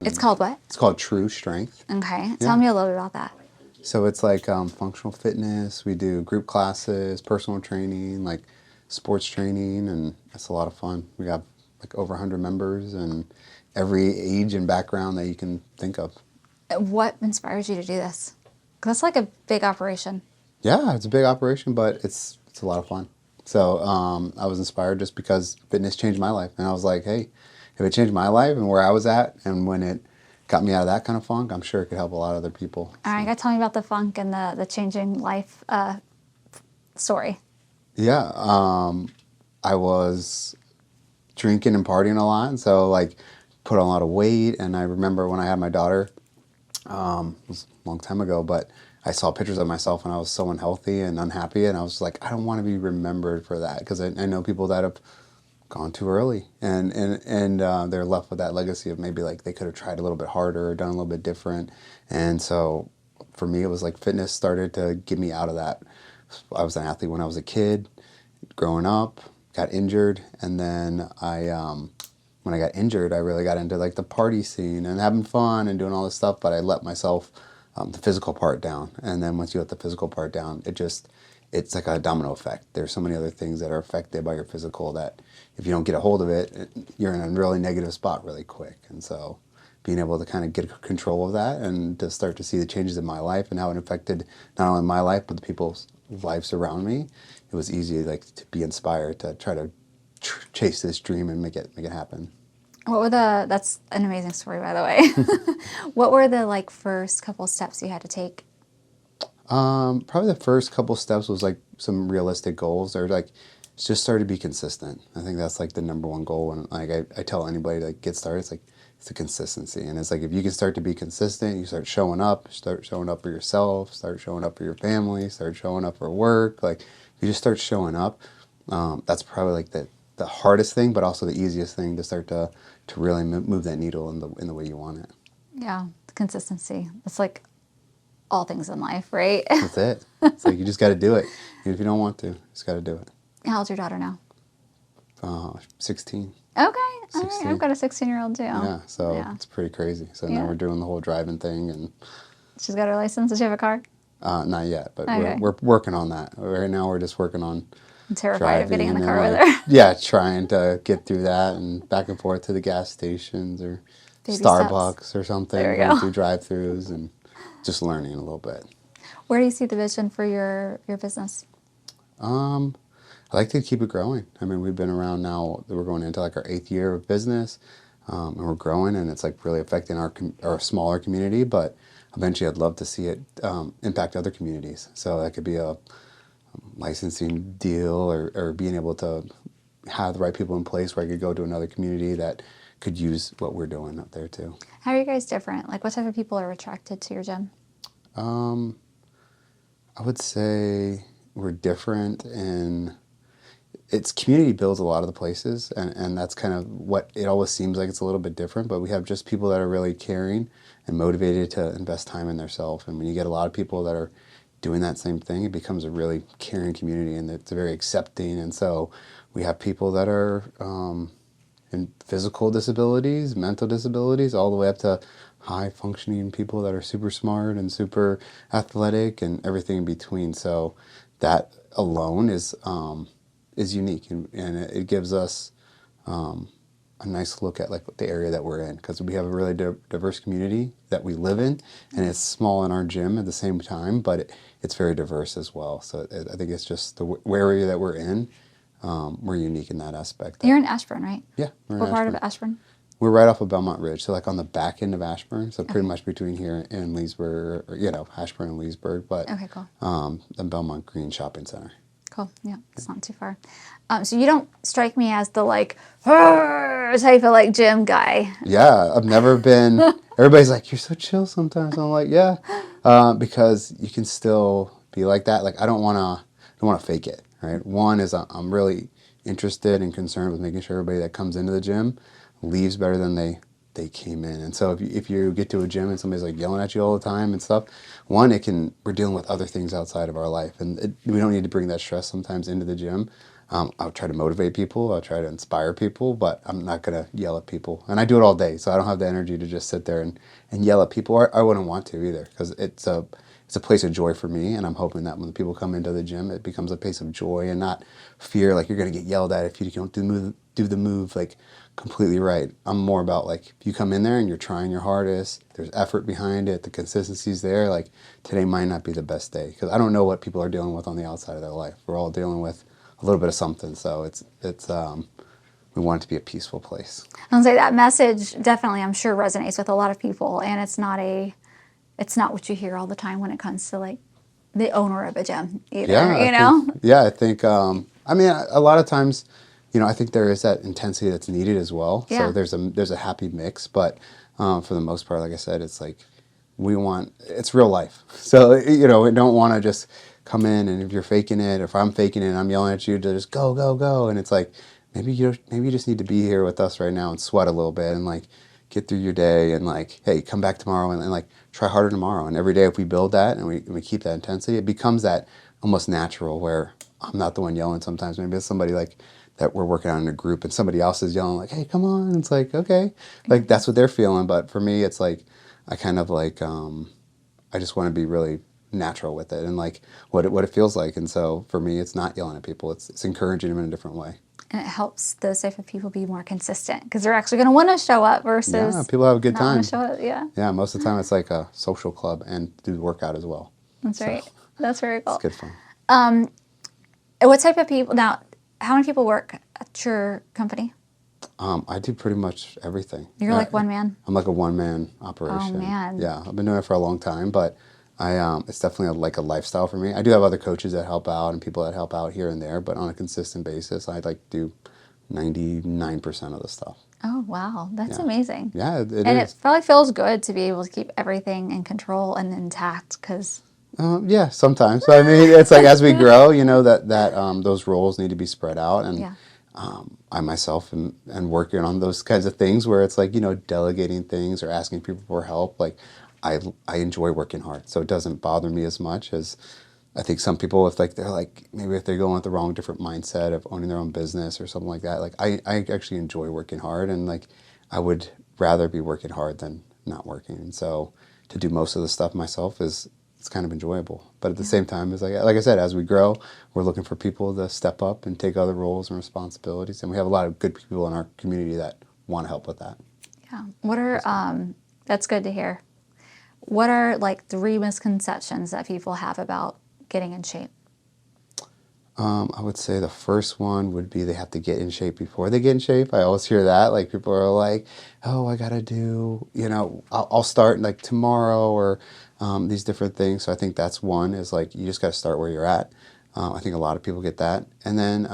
It's called what? It's called Tru Strength. Okay. Tell me a little bit about that. So it's like functional fitness. We do group classes, personal training, like sports training, and it's a lot of fun. We got like over 100 members and every age and background that you can think of. What inspires you to do this? 'Cause that's like a big operation. Yeah, it's a big operation, but it's a lot of fun. So I was inspired just because fitness changed my life. And I was like, hey, if it changed my life and where I was at and when it got me out of that kind of funk, I'm sure it could help a lot of other people. All right, you got to tell me about the funk and the changing life story. Yeah, I was drinking and partying a lot, and so like put on a lot of weight. And I remember when I had my daughter, it was a long time ago, but I saw pictures of myself and I was so unhealthy and unhappy, and I was like, I don't want to be remembered for that, because I know people that have gone too early and they're left with that legacy of maybe like they could have tried a little bit harder or done a little bit different. And so for me, it was like fitness started to get me out of that. I was an athlete when I was a kid, growing up, got injured, and then when I got injured, I really got into like the party scene and having fun and doing all this stuff, but I let myself the physical part down. And then once you let the physical part down, it's like a domino effect. There's so many other things that are affected by your physical that if you don't get a hold of it, you're in a really negative spot really quick. And so being able to kind of get control of that and to start to see the changes in my life and how it affected not only my life, but the people's lives around me, it was easy like to be inspired to try to chase this dream and make it happen. That's an amazing story, by the way. What were the like first couple steps you had to take? Probably the first couple steps was like some realistic goals, or like just start to be consistent. I think that's like the number one goal. And like I tell anybody to get started, it's the consistency. And it's like if you can start to be consistent, you start showing up for yourself, start showing up for your family, start showing up for work. Like you just start showing up. That's probably like the hardest thing, but also the easiest thing to start to really move that needle in the way you want it. Yeah, consistency. It's like all things in life, right? That's it. It's like you just got to do it. Even if you don't want to, you just got to do it. How old's your daughter now? 16. Okay. All right. I've got a 16-year-old too. Yeah, so it's pretty crazy. So now we're doing the whole driving thing. And she's got her license. Does she have a car? Not yet, but we're working on that. Right now we're just working on I'm terrified of getting in the car with her. Yeah, trying to get through that and back and forth to the gas stations or Baby Starbucks steps. or something. There we go. Through drive-thrus and just learning a little bit. Where do you see the vision for your business? I like to keep it growing. I mean, we've been around now, we're going into like our 8th year of business, and we're growing, and it's like really affecting our smaller community, but eventually I'd love to see it impact other communities. So that could be a licensing deal or being able to have the right people in place where I could go to another community that could use what we're doing up there too. How are you guys different? Like what type of people are attracted to your gym? I would say we're different in it's community builds a lot of the places, and that's kind of what it always seems like. It's a little bit different, but we have just people that are really caring and motivated to invest time in themselves. And when you get a lot of people that are doing that same thing, it becomes a really caring community, and it's very accepting. And so we have people that are in physical disabilities, mental disabilities, all the way up to high functioning people that are super smart and super athletic and everything in between. So that alone is unique, and it gives us a nice look at like the area that we're in, because we have a really diverse community that we live in, and it's small in our gym at the same time, but it's very diverse as well. So I think it's just the area that we're in, we're unique in that aspect. You're in Ashburn, right? Yeah. What part of Ashburn? We're right off of Belmont Ridge, so like on the back end of Ashburn, so pretty much between here and Leesburg, or, Ashburn and Leesburg, but okay, cool. The Belmont Green Shopping Center. Cool. Yeah, it's not too far. So you don't strike me as the like type of like gym guy. Yeah, I've never been. Everybody's like, you're so chill sometimes. I'm like, yeah, because you can still be like that. Like I don't want to fake it. Right. One is I'm really interested and concerned with making sure everybody that comes into the gym leaves better than they came in. And so if you get to a gym and somebody's like yelling at you all the time and stuff, we're dealing with other things outside of our life, and we don't need to bring that stress sometimes into the gym. I'll try to motivate people. I'll try to inspire people, but I'm not going to yell at people. And I do it all day, so I don't have the energy to just sit there and yell at people. I wouldn't want to either, because it's a place of joy for me, and I'm hoping that when the people come into the gym, it becomes a place of joy and not fear, like you're going to get yelled at if you don't do the move like completely right. I'm more about like, if you come in there and you're trying your hardest, there's effort behind it, the consistency's there, like today might not be the best day, because I don't know what people are dealing with on the outside of their life. We're all dealing with a little bit of something, so we want it to be a peaceful place. I'll say that message definitely, I'm sure, resonates with a lot of people, and it's not what you hear all the time when it comes to like the owner of a gym either. I think I mean, a lot of times, I think there is that intensity that's needed as well. Yeah. So there's a happy mix, but for the most part, like I said, it's like it's real life. So we don't want to just come in, and if you're faking it, if I'm faking it, and I'm yelling at you to just go, go, go, and it's like maybe you just need to be here with us right now and sweat a little bit and like get through your day, and like, hey, come back tomorrow and like try harder tomorrow. And every day, if we build that and we keep that intensity, it becomes that almost natural where I'm not the one yelling sometimes. Maybe it's somebody like that we're working on in a group and somebody else is yelling like, hey, come on. It's like, okay, like that's what they're feeling. But for me, it's like, I kind of like, I just want to be really natural with it and like what it feels like. And so for me, it's not yelling at people. It's encouraging them in a different way. And it helps those type of people be more consistent, because they're actually going to want to show up versus people have a good time. Show up. Yeah, most of the time it's like a social club and do the workout as well. That's right. That's very cool. It's good fun. What type of people now? How many people work at your company? I do pretty much everything. You're like one man? I'm like a one-man operation. Oh, man. Yeah, I've been doing it for a long time, but it's definitely like a lifestyle for me. I do have other coaches that help out and people that help out here and there, but on a consistent basis, I like do 99% of the stuff. Oh, wow. That's amazing. Yeah, it is. It probably feels good to be able to keep everything in control and intact, because... yeah, sometimes. I mean, it's like as we grow, that those roles need to be spread out. And I myself am working on those kinds of things where it's like, delegating things or asking people for help. Like, I enjoy working hard, so it doesn't bother me as much as I think some people, if like they're like, maybe if they're going with the wrong different mindset of owning their own business or something like that. Like I actually enjoy working hard, and like I would rather be working hard than not working. And so to do most of the stuff myself it's kind of enjoyable. But at the same time, it's like I said, as we grow, we're looking for people to step up and take other roles and responsibilities, and we have a lot of good people in our community that want to help with that. Yeah. What are that's good to hear. What are like 3 misconceptions that people have about getting in shape? I would say the first one would be they have to get in shape before they get in shape. I always hear that. Like people are like, oh, I got to do, I'll start like tomorrow or these different things. So I think that's one, is like you just got to start where you're at. I think a lot of people get that. And then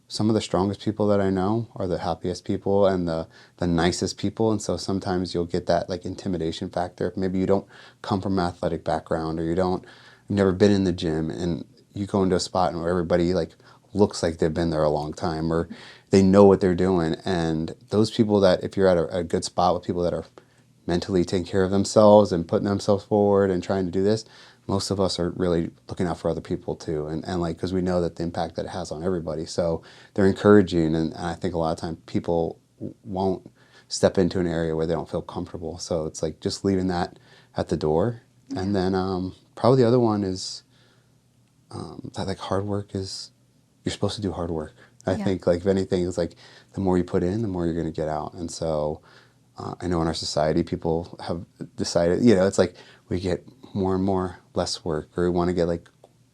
some of the strongest people that I know are the happiest people and the nicest people. And so sometimes you'll get that like intimidation factor. Maybe you don't come from an athletic background, or you've never been in the gym, and you go into a spot where everybody like looks like they've been there a long time, or they know what they're doing. And those people that, if you're at a good spot with people that are mentally taking care of themselves and putting themselves forward and trying to do this, most of us are really looking out for other people too. And like, because we know that the impact that it has on everybody. So they're encouraging. And I think a lot of times people won't step into an area where they don't feel comfortable. So it's like just leaving that at the door. Yeah. And then probably the other one is that like hard work is, you're supposed to do hard work. I think like if anything, it's like the more you put in, the more you're going to get out. And so I know in our society, people have decided, it's like we get more and more less work, or we want to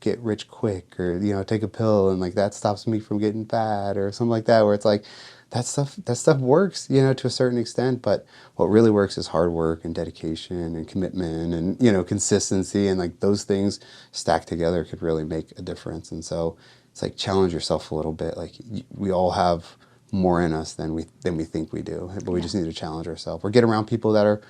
get rich quick, or, take a pill and like that stops me from getting fat or something like that, where it's like that stuff works, to a certain extent. But what really works is hard work and dedication and commitment and, consistency, and like those things stacked together could really make a difference. And so it's like challenge yourself a little bit. Like we all have more in us than we think we do, but we just need to challenge ourselves or get around people that are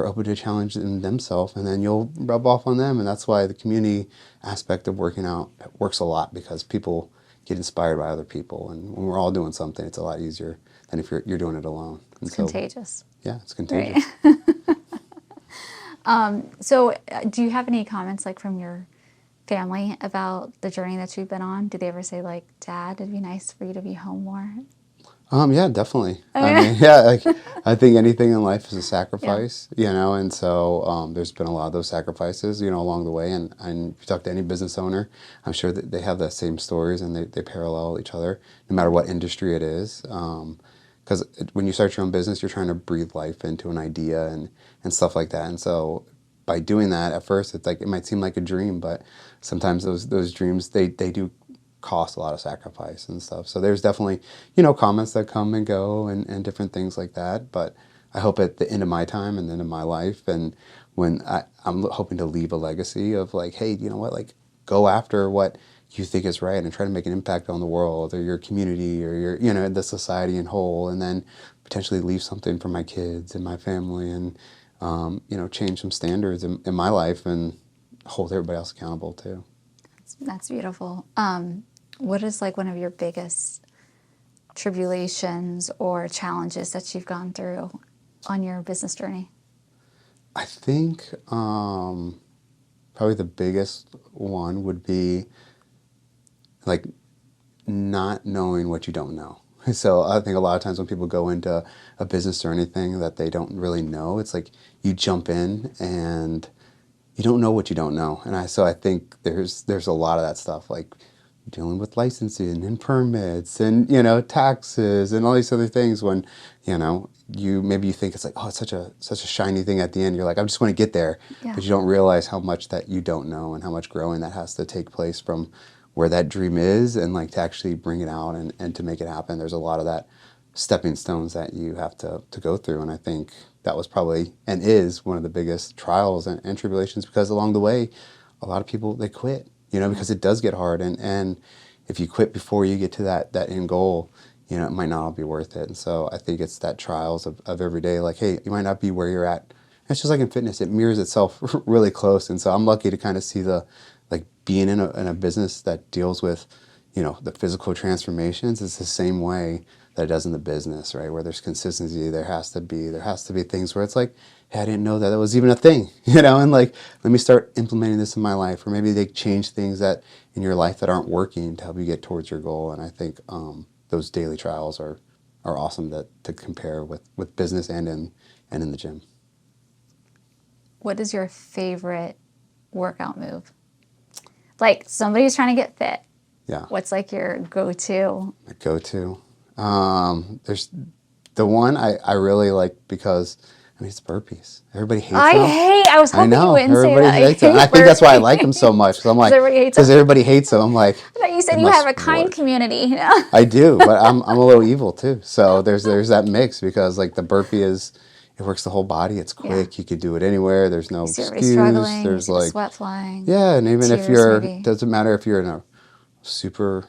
open to challenge in themselves, and then you'll rub off on them. And that's why the community aspect of working out works a lot, because people get inspired by other people, and when we're all doing something, it's a lot easier than if you're doing it alone. And it's contagious. Yeah, it's contagious. Right. So do you have any comments like from your family about the journey that you've been on? Do they ever say like, Dad, it'd be nice for you to be home more? Yeah, definitely. I Okay. mean, yeah, like I think anything in life is a Yeah. sacrifice, and so there's been a lot of those sacrifices, along the way. And if you talk to any business owner, I'm sure that they have the same stories and they parallel each other, no matter what industry it is. Because when you start your own business, you're trying to breathe life into an idea and stuff like that. And so by doing that, at first, it's like it might seem like a dream, but sometimes those dreams they do cost a lot of sacrifice and stuff. So there's definitely, comments that come and go and different things like that. But I hope at the end of my time and the end of my life, and when I'm hoping to leave a legacy of like, hey, you know what, like go after what you think is right and try to make an impact on the world or your community or your, the society in whole, and then potentially leave something for my kids and my family and, change some standards in my life and hold everybody else accountable too. That's beautiful. What is like one of your biggest tribulations or challenges that you've gone through on your business journey? I think probably the biggest one would be like not knowing what you don't know. So I think a lot of times when people go into a business or anything that they don't really know, it's like you jump in and you don't know what you don't know. So I think there's a lot of that stuff, like dealing with licensing and permits and taxes and all these other things when you think it's like, oh, it's such a shiny thing at the end. You're like, I just want to get there. Yeah. But you don't realize how much that you don't know and how much growing that has to take place from where that dream is and like to actually bring it out and to make it happen. There's a lot of that stepping stones that you have to go through. And I think that was probably and is one of the biggest trials and tribulations, because along the way, a lot of people, they quit, because it does get hard. And if you quit before you get to that end goal, it might not all be worth it. And so I think it's that trials of every day, like, hey, you might not be where you're at. It's just like in fitness, it mirrors itself really close. And so I'm lucky to kind of see like being in a business that deals with, the physical transformations is the same way that it does in the business, right? Where there's consistency, there has to be things where it's like, hey, I didn't know that was even a thing, and like, let me start implementing this in my life. Or maybe they change things that in your life that aren't working to help you get towards your goal. And I think those daily trials are awesome to compare with business and in the gym. What is your favorite workout move? Like somebody's trying to get fit. Yeah. What's like your go-to? My go-to. There's the one I really like because it's burpees. Everybody hates them. I was hoping you wouldn't say that. Everybody hates them. I think that's why I like them so much. Because I'm like, because everybody hates them. I'm like, I thought you said you have a kind community. I do, but I'm a little evil too. So there's that mix, because like the burpee it works the whole body. It's quick. You could do it anywhere. There's no excuse. Struggling, There's like like sweat flying. Yeah, and even if maybe. doesn't matter if you're in a super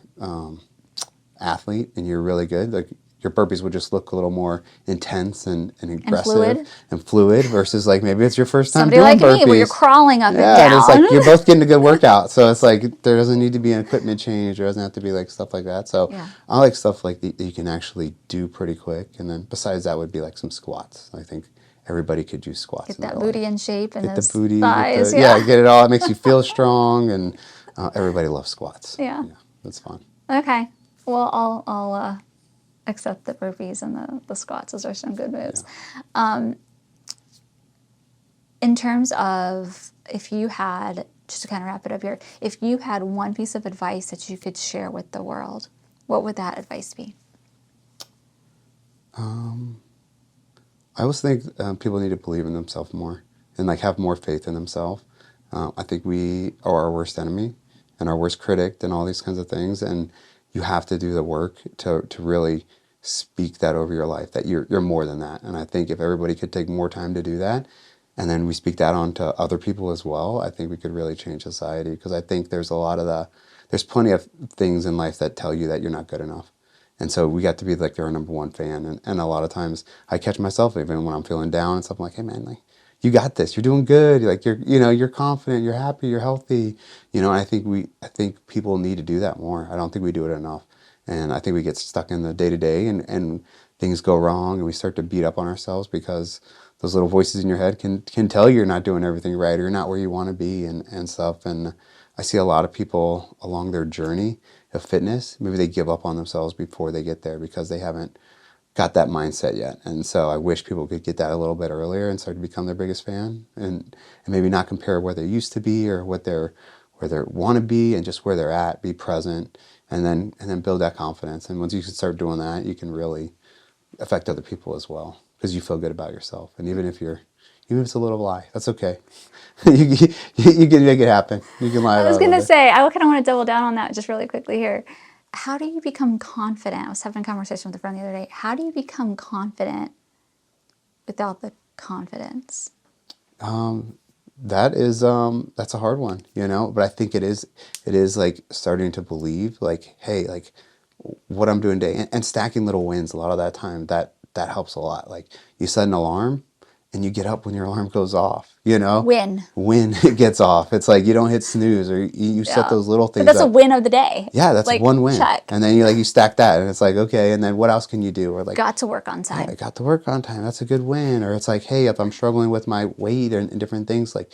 athlete and you're really good, like your burpees would just look a little more intense and aggressive and fluid versus like maybe it's your first time doing like burpees. Me, where you're crawling up and down. And it's like you're both getting a good workout. So it's like there doesn't need to be an equipment change. There doesn't have to be like stuff like that. So I like stuff like that you can actually do pretty quick. And then besides that would be like some squats. I think everybody could do squats. Get that booty in shape and get the booty, thighs. Get it all. It makes you feel strong, and everybody loves squats. Yeah, that's fun. Okay, well I'll accept the burpees and the squats. Those are some good moves. Yeah. In terms of, if you had, just to kind of wrap it up here, if you had one piece of advice that you could share with the world, what would that advice be? I always think people need to believe in themselves more and like have more faith in themselves. I think we are our worst enemy and our worst critic and all these kinds of things, and you have to do the work to really speak that over your life, that you're more than that. And I think if everybody could take more time to do that, and then we speak that on to other people as well, I think we could really change society. Because I think there's there's plenty of things in life that tell you that you're not good enough. And so we got to be like their number one fan. And a lot of times I catch myself even when I'm feeling down and stuff, I'm like, hey man, like, you got this, you're doing good. Like you're confident, you're happy, you're healthy. I think people need to do that more. I don't think we do it enough. And I think we get stuck in the day to day and things go wrong and we start to beat up on ourselves because those little voices in your head can tell you're not doing everything right or you're not where you want to be and stuff. And I see a lot of people along their journey of fitness, maybe they give up on themselves before they get there because they haven't got that mindset yet. And so I wish people could get that a little bit earlier and start to become their biggest fan, and maybe not compare where they used to be or what they're where they want to be, and just where they're at, be present, and then build that confidence. And once you can start doing that, you can really affect other people as well, because you feel good about yourself. And even if it's a little lie, that's okay. You can make it happen. You can lie I about was it a going little to bit. say, I kind of want to double down on that just really quickly here. How do you become confident? I was having a conversation with a friend the other day. How do you become confident without the confidence? That's a hard one, but I think it is like starting to believe, like, hey, like what I'm doing today, and stacking little wins a lot of that time, that helps a lot. Like, you set an alarm and you get up when your alarm goes off, Win. when it gets off. It's like you don't hit snooze, or you set Yeah. those little But things that's a up. win of the day. Yeah, that's Like, one win. check. And then you stack that, and it's like, okay, and then what else can you do? Or like, Got to work on yeah, I time. got to work on time. That's a good win. Or it's like, hey, if I'm struggling with my weight and different things, like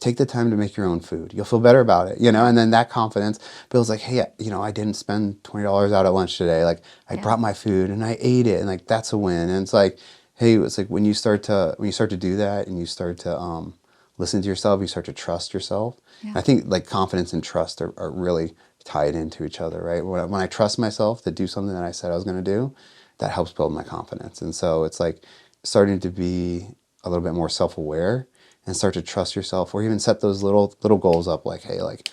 take the time to make your own food. You'll feel better about it, Yeah. And then that confidence builds, like, hey, I didn't spend $20 out at lunch today. Like, I Yeah. brought my food and I ate it, and like that's a win. And it's like, hey, it's like when you start to do that, and you start to listen to yourself, you start to trust yourself. Yeah. I think like confidence and trust are really tied into each other, right? When I trust myself to do something that I said I was going to do, that helps build my confidence. And so it's like starting to be a little bit more self-aware, and start to trust yourself, or even set those little goals up, like, hey, like,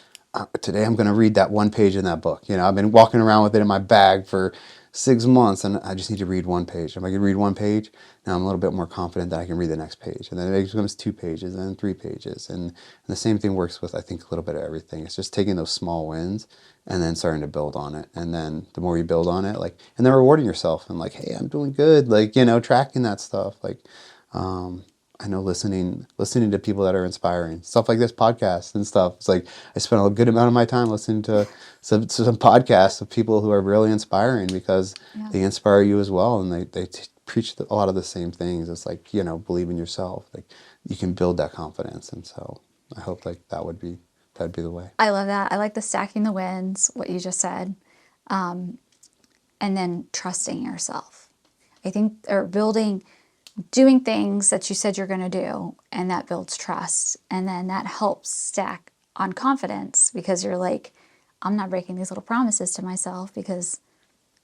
today I'm going to read that one page in that book. I've been walking around with it in my bag for 6 months, and I just need to read one page. If I can read one page, now I'm a little bit more confident that I can read the next page. And then it becomes 2 pages, and then 3 pages. And the same thing works with, I think, a little bit of everything. It's just taking those small wins and then starting to build on it. And then the more you build on it, like, and then rewarding yourself, and like, hey, I'm doing good. Like, tracking that stuff. Like, I know listening to people that are inspiring, stuff like this podcast and stuff. It's like I spent a good amount of my time listening to some podcasts of people who are really inspiring, because Yeah. they inspire you as well, and they preach a lot of the same things. It's like, believe in yourself. Like, you can build that confidence, and so I hope like that'd be the way. I love that. I like the stacking the wins, what you just said, and then trusting yourself. I think, or doing things that you said you're going to do, and that builds trust, and then that helps stack on confidence, because you're like, I'm not breaking these little promises to myself, because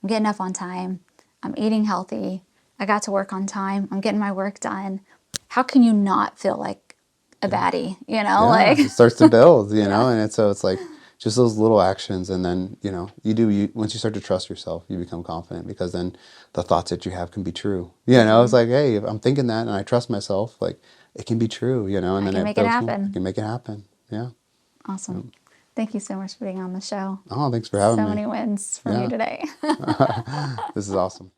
I'm getting up on time, I'm eating healthy, I got to work on time, I'm getting my work done. How can you not feel like a baddie, Yeah, like it starts to build, Yeah. and it's like just those little actions, and then once you start to trust yourself, you become confident, because then the thoughts that you have can be true. It's like, hey, if I'm thinking that and I trust myself, like, it can be true, and I then can it make it builds more. I happen. can make it happen. Yeah. Awesome. Thank you so much for being on the show. Oh, thanks for having So me. many wins from you Yeah. today. This is awesome.